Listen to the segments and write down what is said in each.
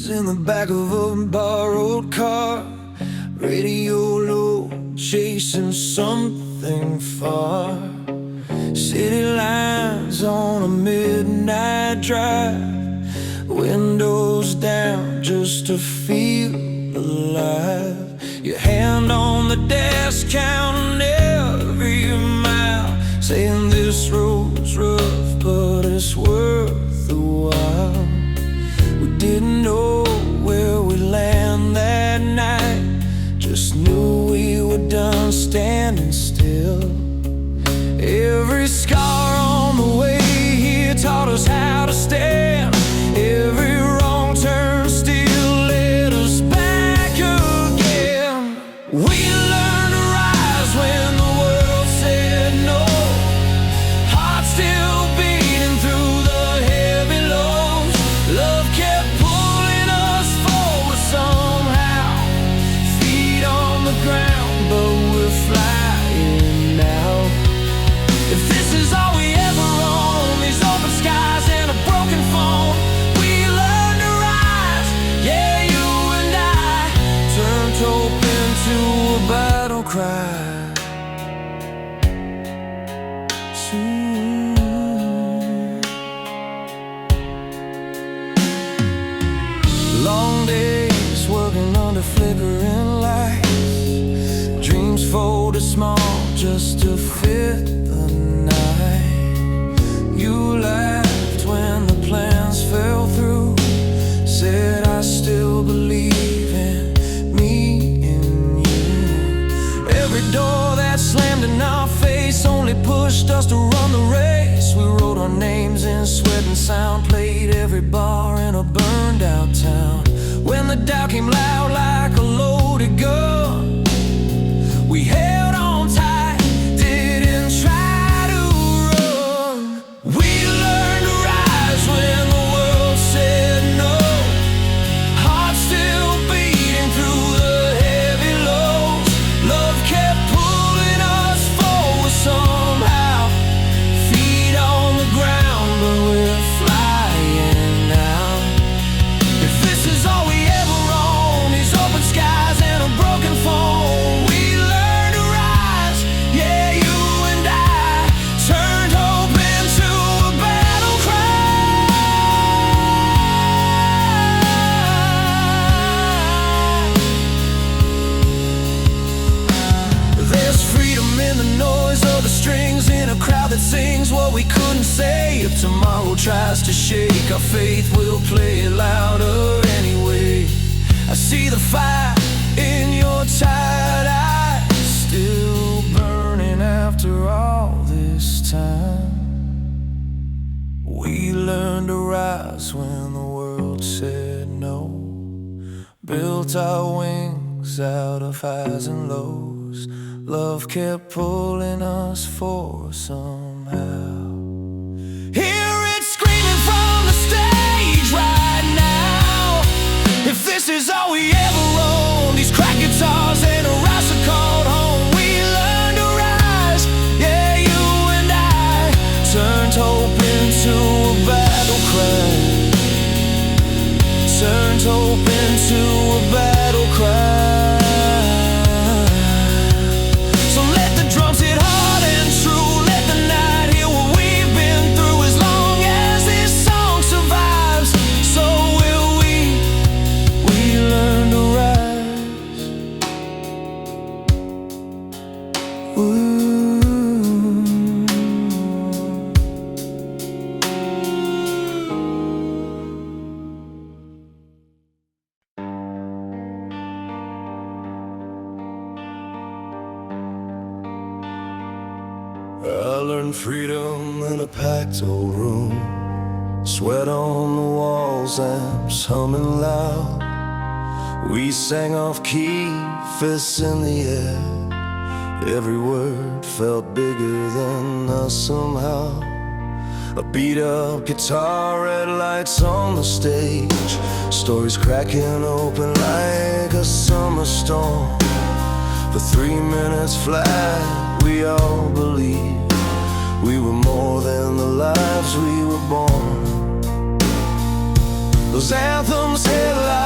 days in the back of a borrowed car, radio low, chasing something far. City lights on a midnight drive, windows down just to feel alive. Your hand on the desk, counting every mile, saying this road's rough, but it's worth the while. We didn't know where we'd land that night, just knew we were done standing still. Every scar on the way here taught us how to stand. Every wrong turn still led us back again. We learned to rise when the world said no, hearts still beating through the heavy lows. Love kept pulling us forward somehow, feet on the ground, but we're flying now. If this is all we ever own, these open skies and a broken phone, we learn to rise, yeah, you and I turned hope into a battle cry. Long days working under flickering lights, dreams folded small just to fit the night. You laughed when the plans fell through, said I still believe in me and you. Every door that slammed in our face only pushed us to run the race. We wrote our names in sweat and sound, played every bar in a burned out town. When the doubt came loud like a loaded gun, we held on tight, didn't try to run. We learned to rise when the world said no, hearts still beating through the heavy lows. Love kept pulling us forward somehow, feet on the ground, but we're flying now. If this is all we ever own, these open skies and a broken phone, we learned to rise, yeah, you and I turned hope into a battle cry. There's freedom in the noise of the strings, in a crowd that sings what we couldn't say. If tomorrow tries to shake our faith, we'll play it louder anyway. I see the fire in your tired eyes, still burning after all this time. We learned to rise when the world said no, built our wings out of highs and lows. Love kept pulling us forward somehow. Hear it screaming from the stage right now. If this is all we ever own, these cracked guitars and a rouse are called home. We learned to rise, yeah, you and I turned hope into a battle cry. Turned hope into a battle cry. So let the drums hit hard and true, let the night hear what we've been through. As long as this song survives, so will we. We learn to rise. Ooh. I learned freedom in a packed old room, sweat on the walls, amps humming loud. We sang off key, fists in the air. Every word felt bigger than us somehow. A beat up guitar, red lights on the stage, stories cracking open like a summer storm. For 3 minutes flat, we all believed we were more than the lives we were born. Those anthems headlights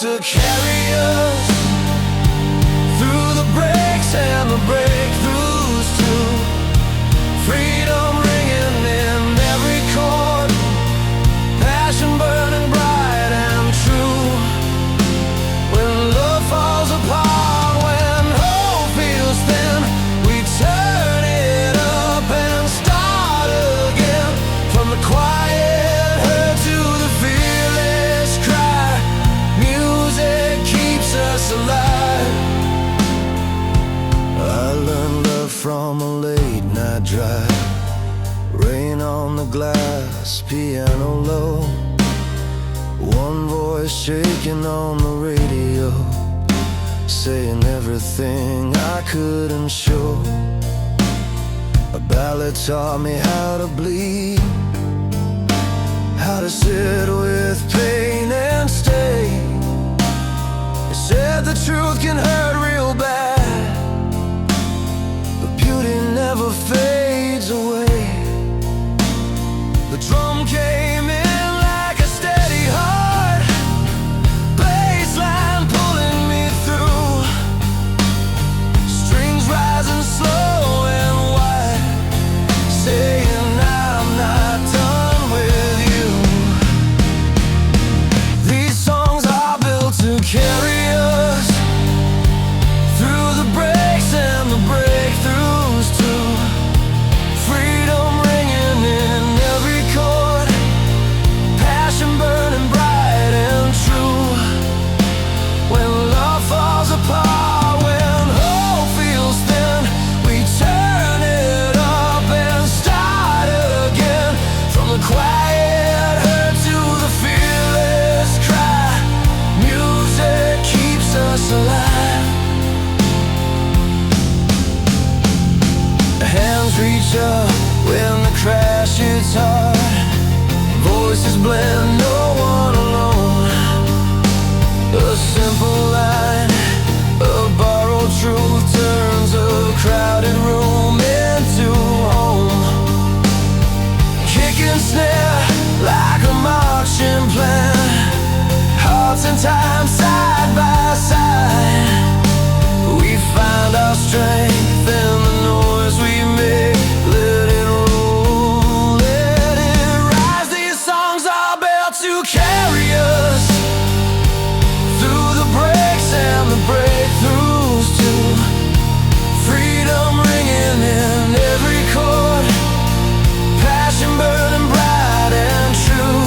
to carry us through the breaks and the breakthroughs too. Freedom ringing in every chord, passion burning bright and true. When love falls apart, when hope feels thin, we turn it up and start again. From the quiet hurt to the fearless cry, music keeps us alive. I learned love from a late night drive, rain on the glass, piano low, one voice shaking on the radio, saying everything I couldn't show. A ballad taught me how to bleed, how to sit with pain and stay. It said the truth can hurt real bad, but beauty never fades away. The drum came in like a steady heart, bassline pulling me through, strings rising slow and wide, saying I'm not done with you. These songs are built to carry us through the breaks and the breakthroughs too. Freedom ringing in every chord, passion burning bright and true. When love falls apart, when hope feels thin, we turn it up and start again. From the quiet hurt to the fearless cry, music keeps us alive. Hands reach up when the crash hits hard, voices blend, no one alone. A simple line, a borrowed truth, turns a crowded room into home. Kick and snare like a marching plan, hearts and time side by side. We find our strength in the noise we make. Let it roll, let it rise. These songs are built to carry us through the breaks and the breakthroughs too. Freedom ringing in every chord, passion burning bright and true.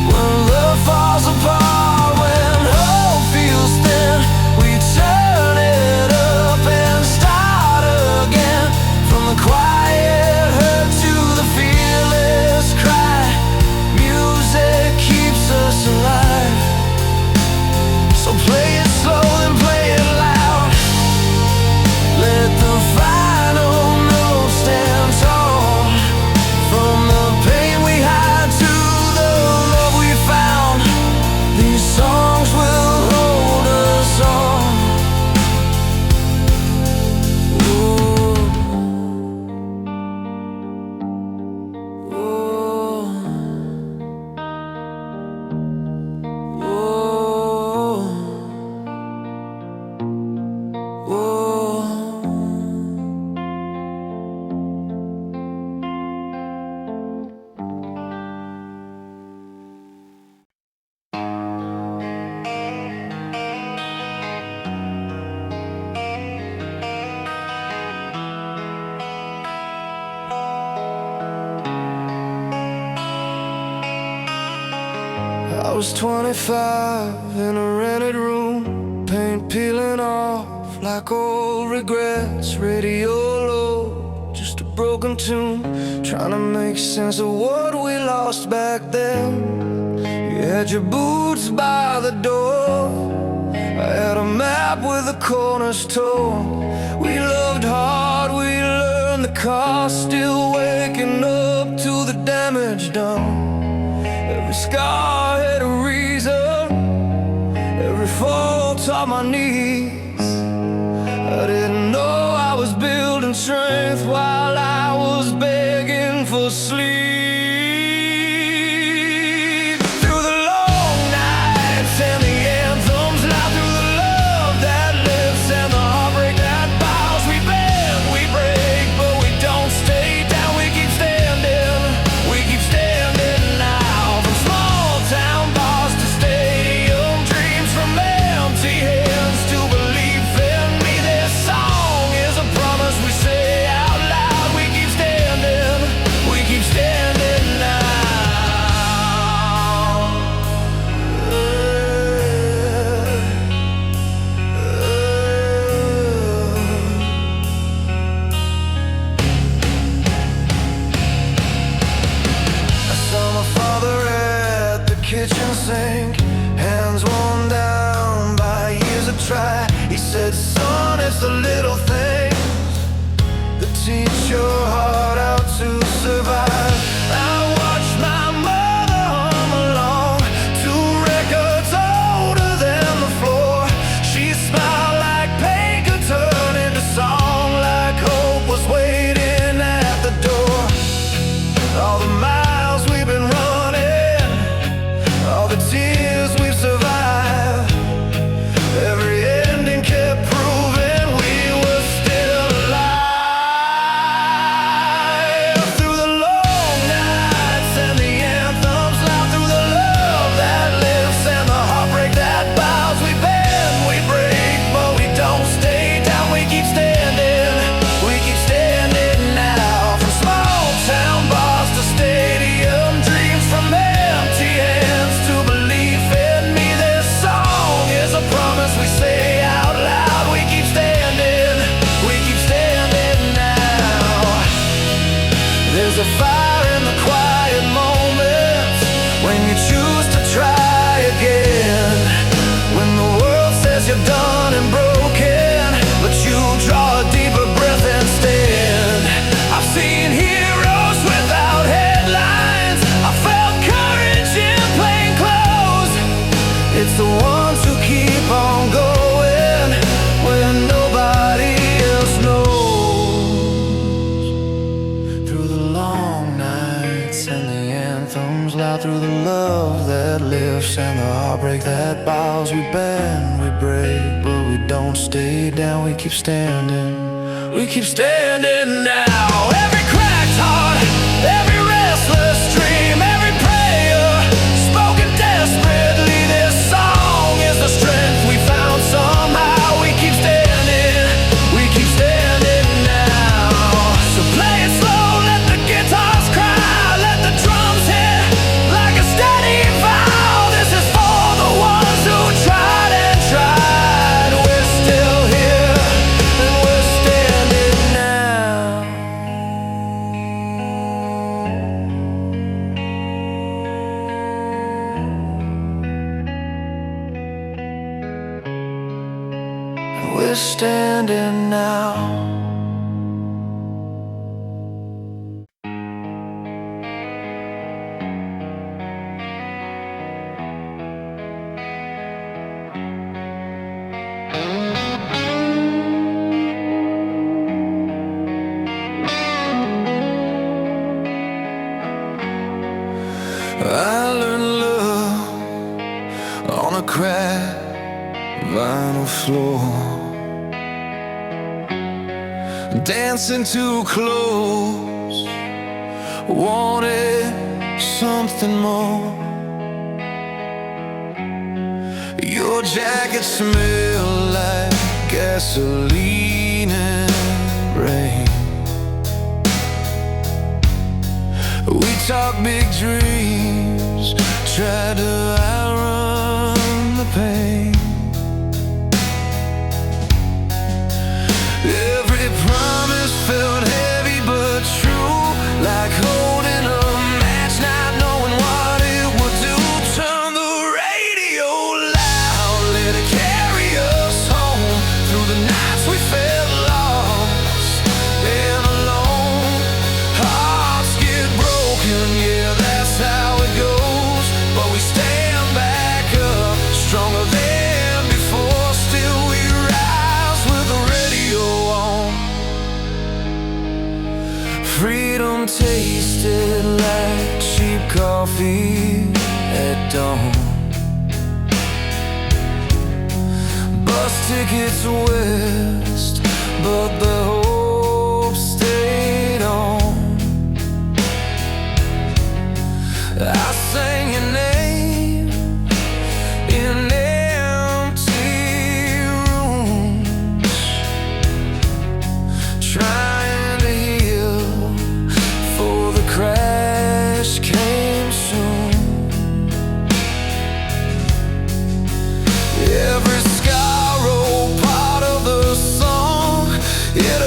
When love falls apart, when hope feels thin, we turn it up and start again. From the quiet hurt to the fearless cry, music keeps us alive. So play it slow and play it loud, let the final note stand tall. From the pain we hide to the love we found, these songs will hold us all. Ooh. Ooh. Ooh. I was 25 in a rented room, paint peeling off like old regrets. Radio low, just a broken tune, trying to make sense of what we lost back then. You had your boots by the door, I had a map with the corners torn. We loved hard, we learned the cost, still waking up to the damage done. Every scar had a reason, every fall taught my knees. I didn't know I was building strength while I was begging for sleep. Through the long nights and the a fire in the quiet moments, when you choose to try again, when the world says you're done and broken, but you draw a deeper breath and stand. I've seen heroes without headlines, I felt courage in plain clothes. It's the ones who keep on going when nobody else knows. Through the long nights and the anthems loud, through the love that lifts and the heartbreak that bows, we bend, we break, but we don't stay down. We keep standing, we keep standing now. Every cracked heart, every restless dream, every prayer spoken desperately, this song is the strength we found somehow. We keep standing, we keep standing now. So play it slow, let the guitars cry, let the drums hit like a steady vow. This is for the ones who tried and tried. We're still here and we're standing now. We're standing now. I learned love on a cracked vinyl floor, dancing too close, wanted something more. Your jacket smelled like gasoline and rain. We talked big dreams, tried to outrun the pain. Every promise felt heavy but true, like holding a match, not knowing what it would do. Turn the radio loud, let it carry us home, through the nights we felt lost and alone. Hearts get broken, yeah, that's how it goes, but we stand back up, stronger than before. Still we rise with the radio on. Freedom tasted like cheap coffee at dawn. Bus tickets west, but the hope stayed on. I sang your name in empty rooms, trying to heal, for the crash came soon. Every scar wrote part of the song, it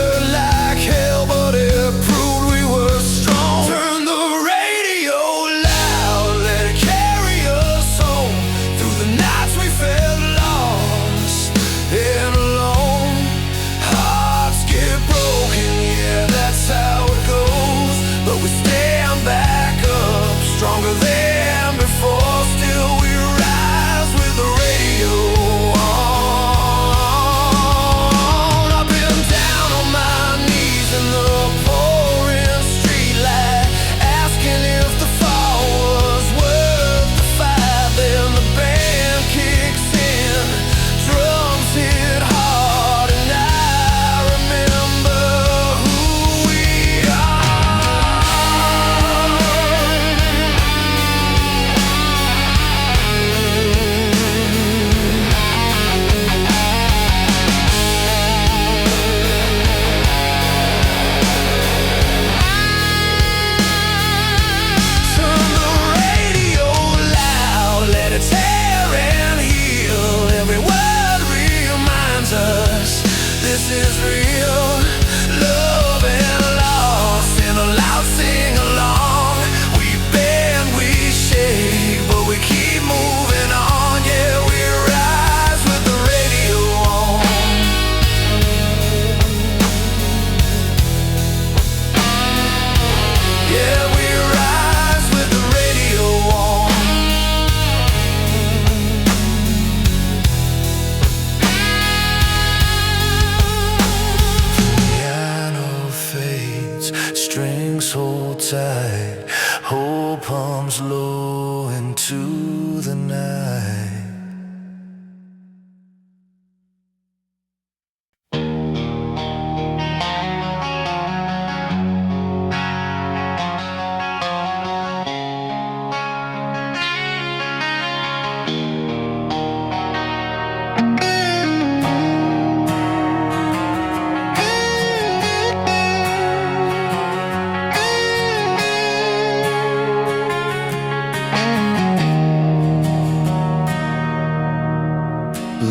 inside. Hope pumps low into the night.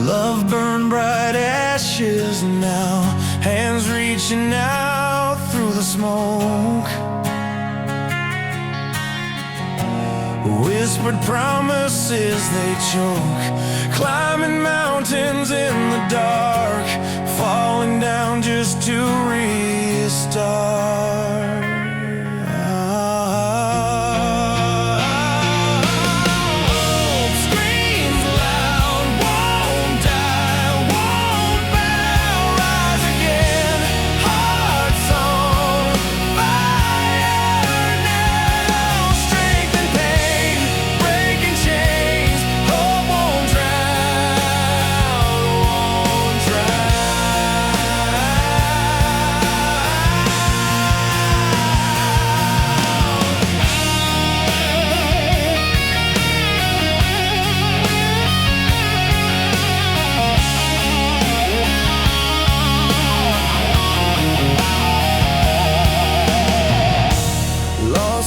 Love burned bright ashes now, hands reaching out through the smoke. Whispered promises they choke, climbing mountains in the dark, falling down just to restart.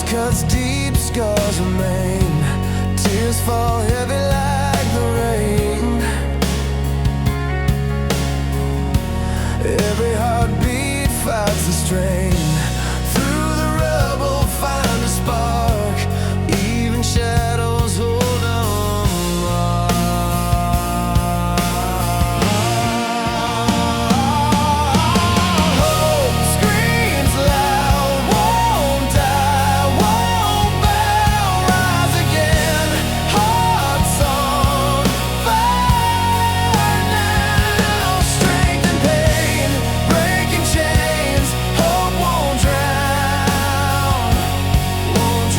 Cuts deep, scars remain, tears fall heavy like the rain. Every heartbeat fights the strain. Through the rubble find a spark, even shadows hold on. Hope screams loud, won't die, won't bow, rise again. Hearts on fire now. Strength and pain, breaking chains. Hope won't drown, won't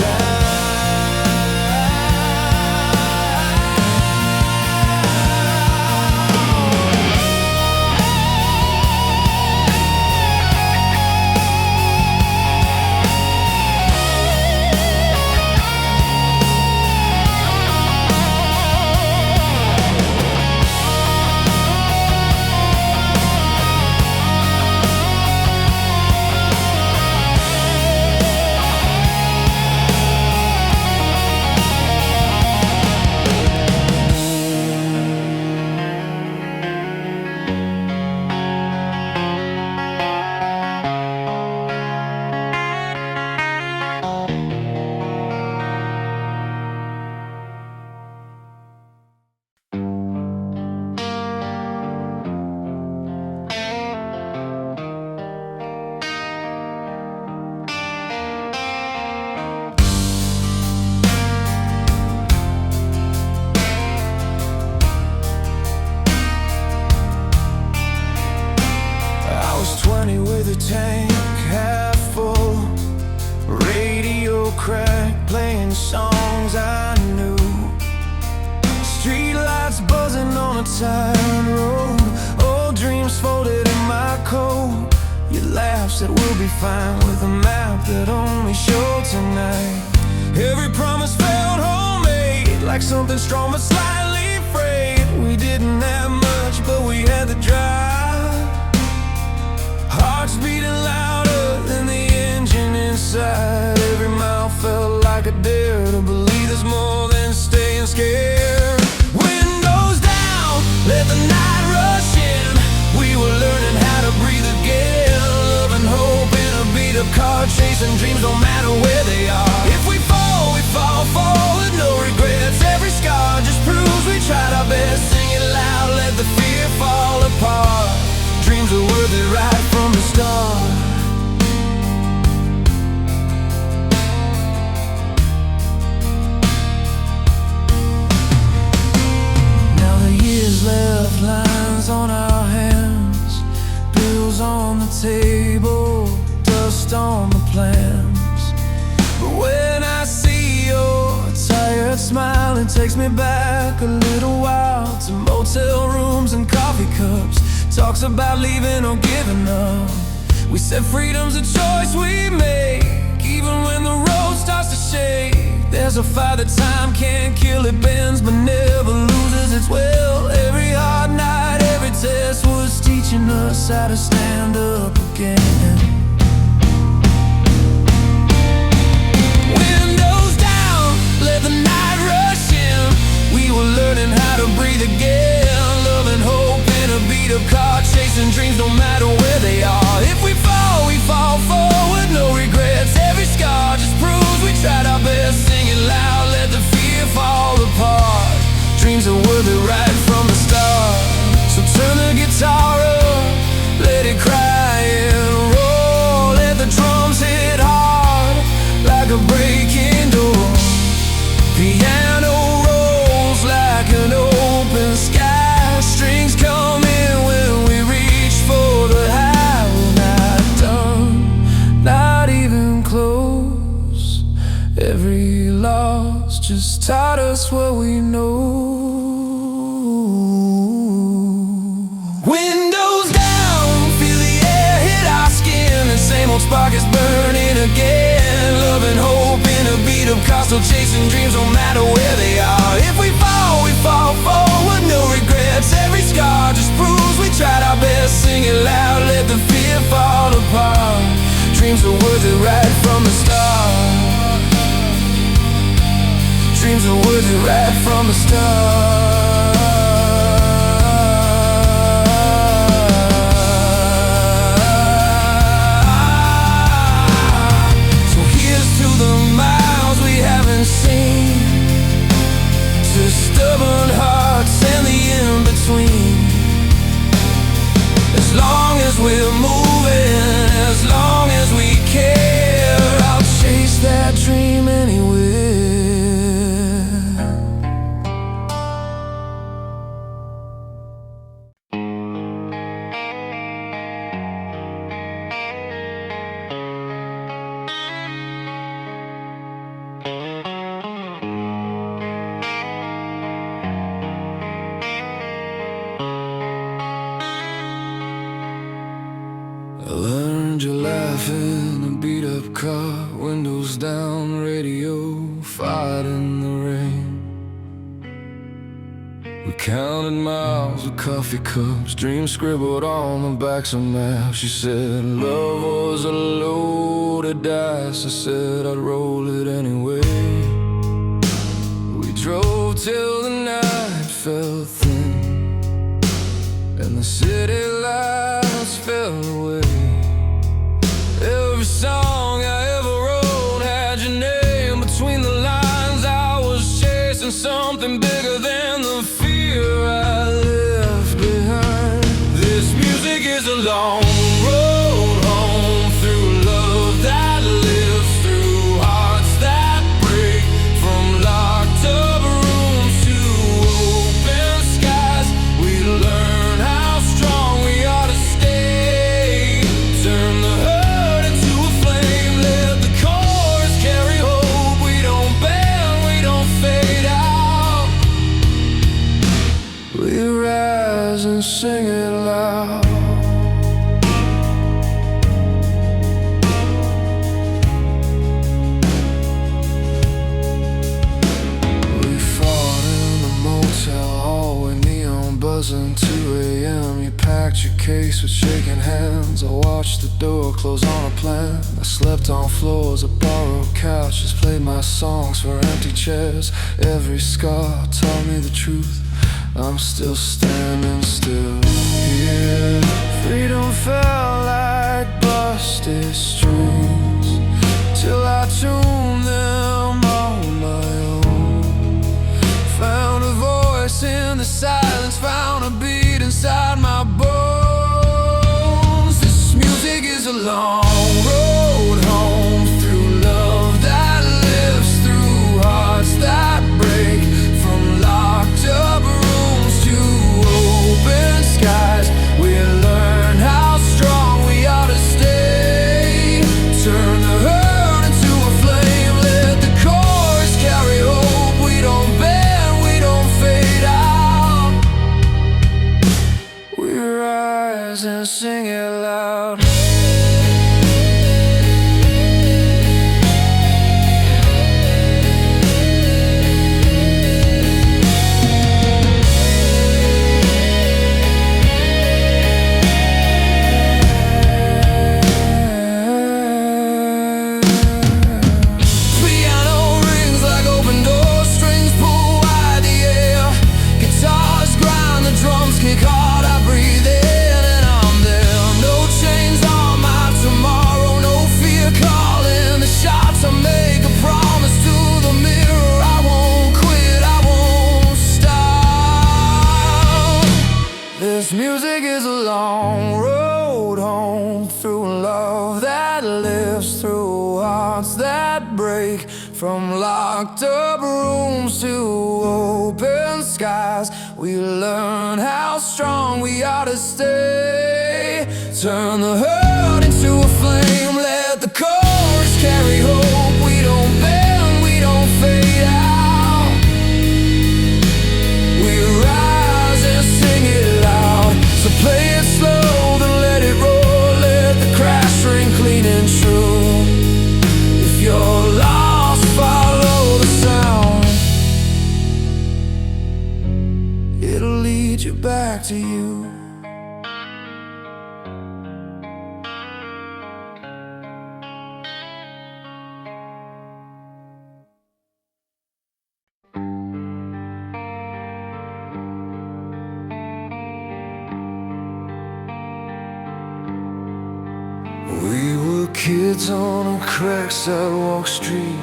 with a tank half full, radio crack playing songs I knew, street lights buzzing on a tired road, old dreams folded in my coat. Your laugh said we'll be fine with a map that only showed tonight. Every promise felt homemade, like something strong but slightly frayed. We didn't have much, but we had the drive. Hearts beating louder than the engine inside. Every mile felt like a dare to believe there's more than staying scared. Windows down, let the night rush in. We were learning how to breathe again. Love and hope in a beat-up car, chasing dreams no matter where they are. If we fall forward, no regrets. Every scar just proves we tried our best. Sing it loud, let the fear fall apart. Dreams are worth it right from the start. Now the years left lines on our hands, bills on the table, dust on the plans. sound takes me back a little while to motel rooms and coffee cups. Talks about leaving or giving up. We said freedom's a choice we make, even when the road starts to shake. There's a fire that time can't kill, it bends but never loses its will. Every hard night, every test was teaching us how to stand up again. Windows down, let the night rush in. We were learning how to breathe again. Love and hope in a beat-up car, chasing dreams no matter where they are. If we fall forward, no regrets. Every scar just proves we tried our best. Sing it loud, let the fear fall apart. Dreams are worth it right from the start. So turn the guitar up, let it cry and roll. Let the drums hit hard like a breaking door. Piano rolls like an open sky. Strings come in when we reach for the high. We're not done, not even close. Every loss just taught us what we know. Windows down, feel the air hit our skin. The same old spark is burning again. Love and hope in a beat-up car, still chasing dreams no matter where they are. If we fall forward, no regrets. Every scar just proves we tried our best. Sing it loud, let the fear fall apart. Dreams are worth it right from the start. Dreams are worth it right from the start. So here's to the miles we haven't seen, to stubborn hearts and the in-between. As long as we're moving, as long as we care, I'll chase that dream anywhere. I learned you laugh in a beat-up car, windows down, radio, fight in the rain. We counted miles with coffee cups, dreams scribbled on the backs of maps. She said love was a loaded dice. I said I'd roll it anyway. We drove till the night fell thin, and the city lights fell away. Every song I ever wrote had your name between the lines. I was chasing something bigger than the fear I left behind. This music is a long road home, through love that lives, through hearts that break, from locked up rooms to open skies. We learn how strong we ought to stay. Turn the hurt into a flame, let the chorus carry hope. We don't bend, we don't fade out. We rise and sing it loud. We fought in the motel hallway, neon buzzing, 2 a.m. You packed your case with shaking hands. I watched the door close on a plan. I slept on floors of borrowed couches, played my songs for empty chairs. Every scar taught me the truth. I'm still standing still here. Freedom felt like busted strings, till I tuned them on my own. Found a voice in the silence, found a beat inside my bones. This music is a long road home, through love that lives, through hearts that break, from locked up rooms to open skies. We learn how strong we ought to stay. Turn the hurt into a flame, let the chorus carry hope. We don't bend, lives through hearts that break. From locked up rooms to open skies, we learn how strong we are to stay. Turn the hurt into a flame, let the chorus carry hope. We don't bend, we don't fade out. We rise and sing it loud. So play it slow, then let it roar. Let the crash ring clean and true. If you're lost, follow the sound. It'll lead you back to you. We were kids on a cracked sidewalk street,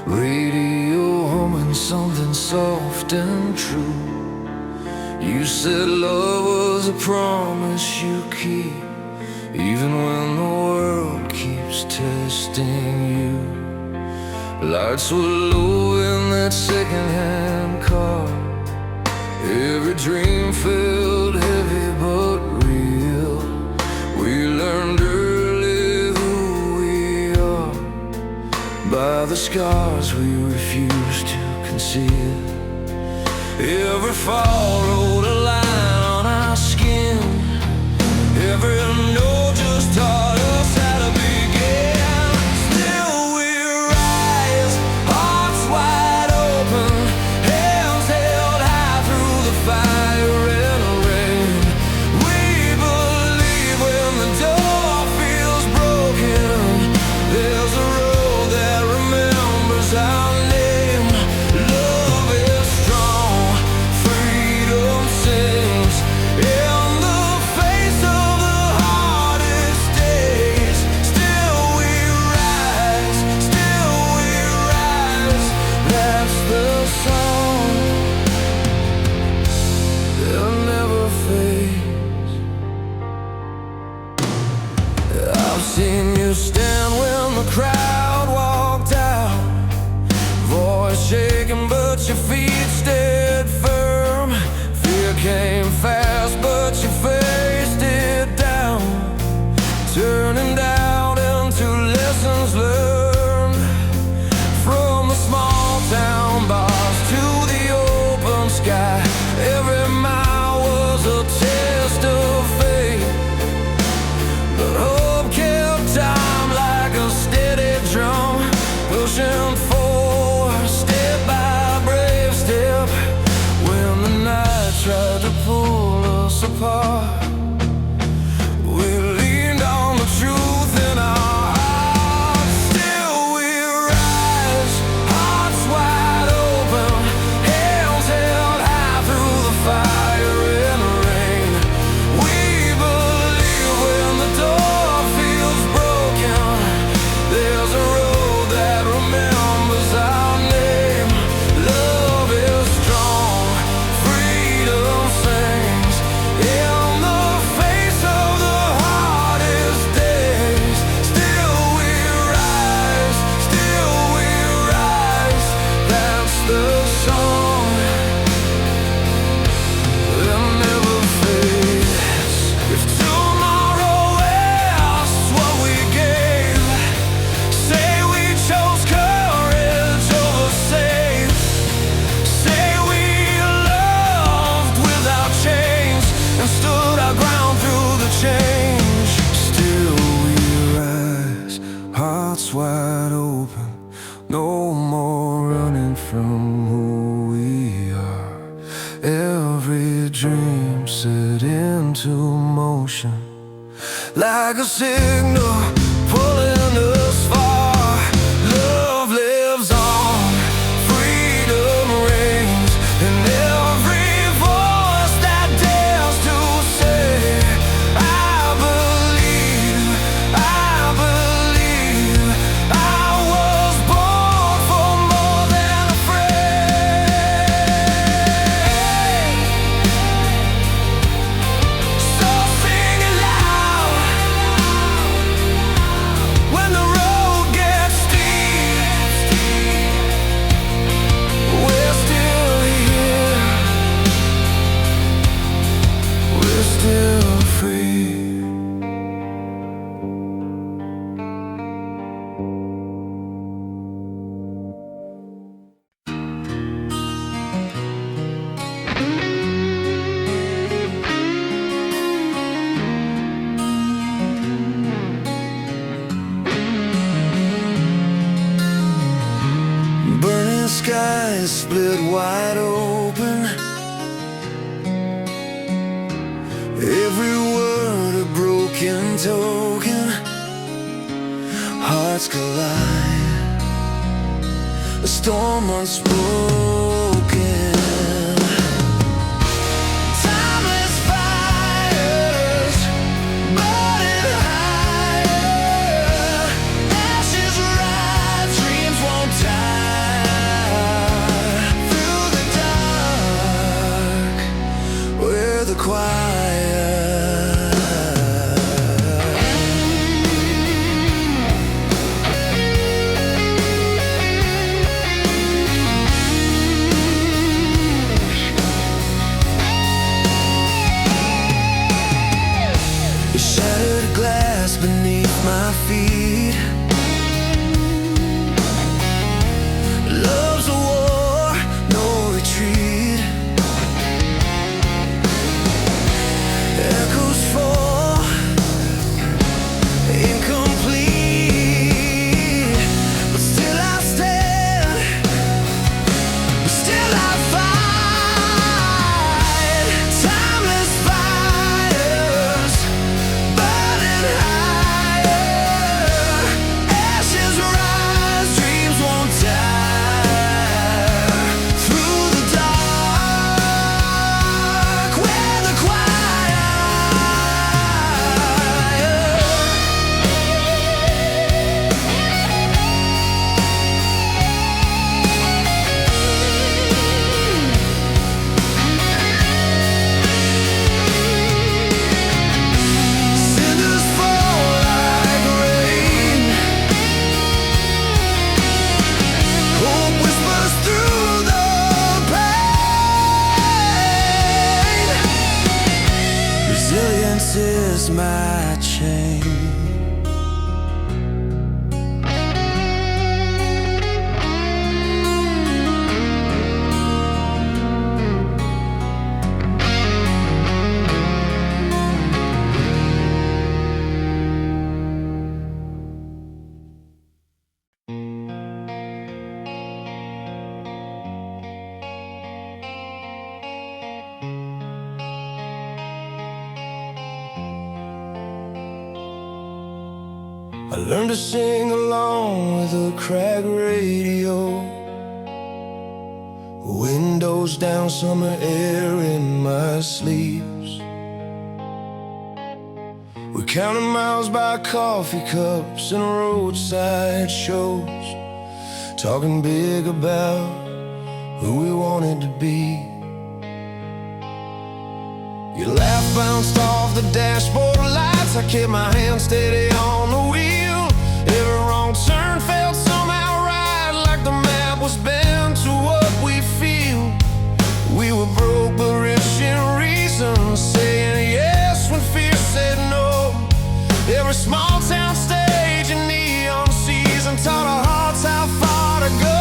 radio humming something soft and true. You said love was a promise you keep, even when the world keeps testing you. Lights were low in that second-hand car. Every dream felt heavy but real. We learned by the scars we refuse to conceal. Every fall wrote a line on our skin. Every note just taught us how to begin. Still we rise, hearts wide open, hands held high through the fire and rain. We believe when the door feels broken, there's a our name. Love is strong, freedom sings. In the face of the hardest days, still we rise, still we rise. That's the song that never fades. I've seen you stand when the crowd walked out, voice shaking but your feet stayed firm. Fear came fast but you faced it down, turning doubt into lessons learned. From the small town bars to the open sky, every mile was a test of faith. But hope kept time like a steady drum, pushing forward step by brave step. When the night tried to pull us apart, we leaned on the truth in our hearts. Still we rise, hearts wide open, hands held high through the fire and rain. We believe when the door feels broken, there's a road that remembers our name. Love is strong, freedom sings. In the face of the hardest days, still we rise, still we rise. That's the song that never fades. If tomorrow asks what we gave, say we chose courage over safe. Say we loved without chains and stood our ground through the change. Still we rise, hearts wide open, no more running from who we are. Every dream set into motion, like a signal pulling us far. Love lives on, freedom reigns in every voice that dares to say, I believe, I believe. I was born for more than a friend. So sing it loud. eyes split wide open, every word a broken token. Hearts collide, a storm unspoken. Timeless fires burning higher, ashes rise, dreams won't die. Through the dark, where the choir shattered glass beneath my feet. Love's a war, no retreat. Echoes fall, incomplete, but still I stand, but still I fight. Timeless fires burning higher, ashes rise, dreams won't die. Through the dark, where the cinders fall like rain, hope whispers through the pain. Resilience is my chain. I learned to sing along with a cracked radio, windows down, summer air in my sleeves. We counted miles by coffee cups and roadside shows, talking big about who we wanted to be. Your laugh bounced off the dashboard lights, I kept my hand steady on the wheel. Every wrong turn felt somehow right, like the map was bent to what we feel. We were broke but rich in reason, saying yes when fear said no. Every small town stage and neon season taught our hearts how far to go.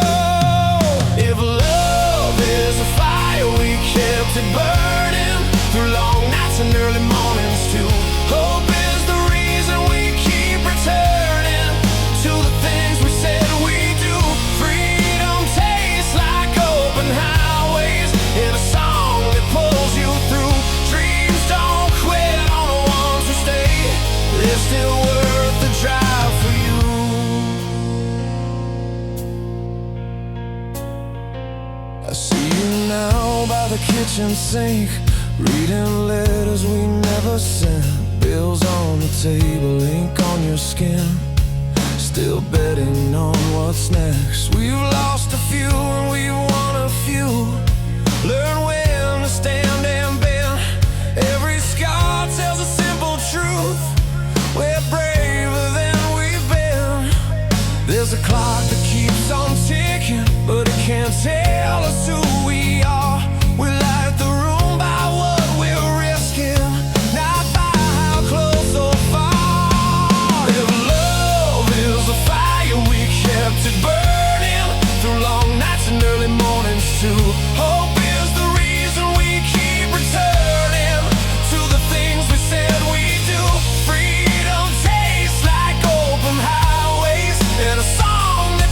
If love is a fire, we kept it burning through long nights and early mornings too. Hope is the reason we keep returning to the things we said we do. Freedom tastes like open highways in a song that pulls you through. Dreams don't quit on the ones who stay, they're still worth the drive for you. I see you now by the kitchen sink, reading letters we never sent, bills on the table, ink on your skin, still betting on what's next. We've lost a few and we've won a few, learn when to stand and bend. Every scar tells a simple truth, we're braver than we've been. There's a clock that keeps on ticking, but it can't tell us who we are. We light the room by what we're risking, not by how close or far. If love is a fire, we kept it burning through long nights and early mornings too. Hope is the reason we keep returning to the things we said we do. Freedom tastes like open highways and a song that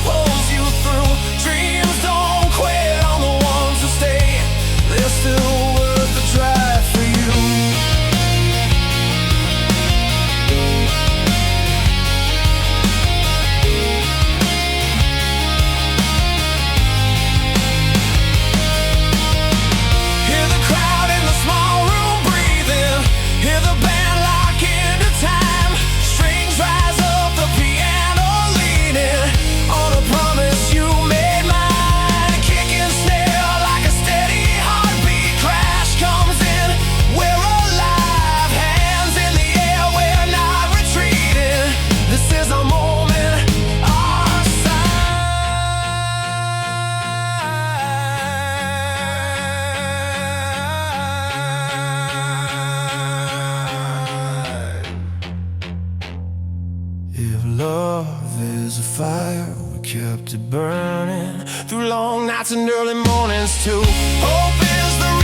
If love is a fire, we kept it burning through long nights and early mornings too. Hope is the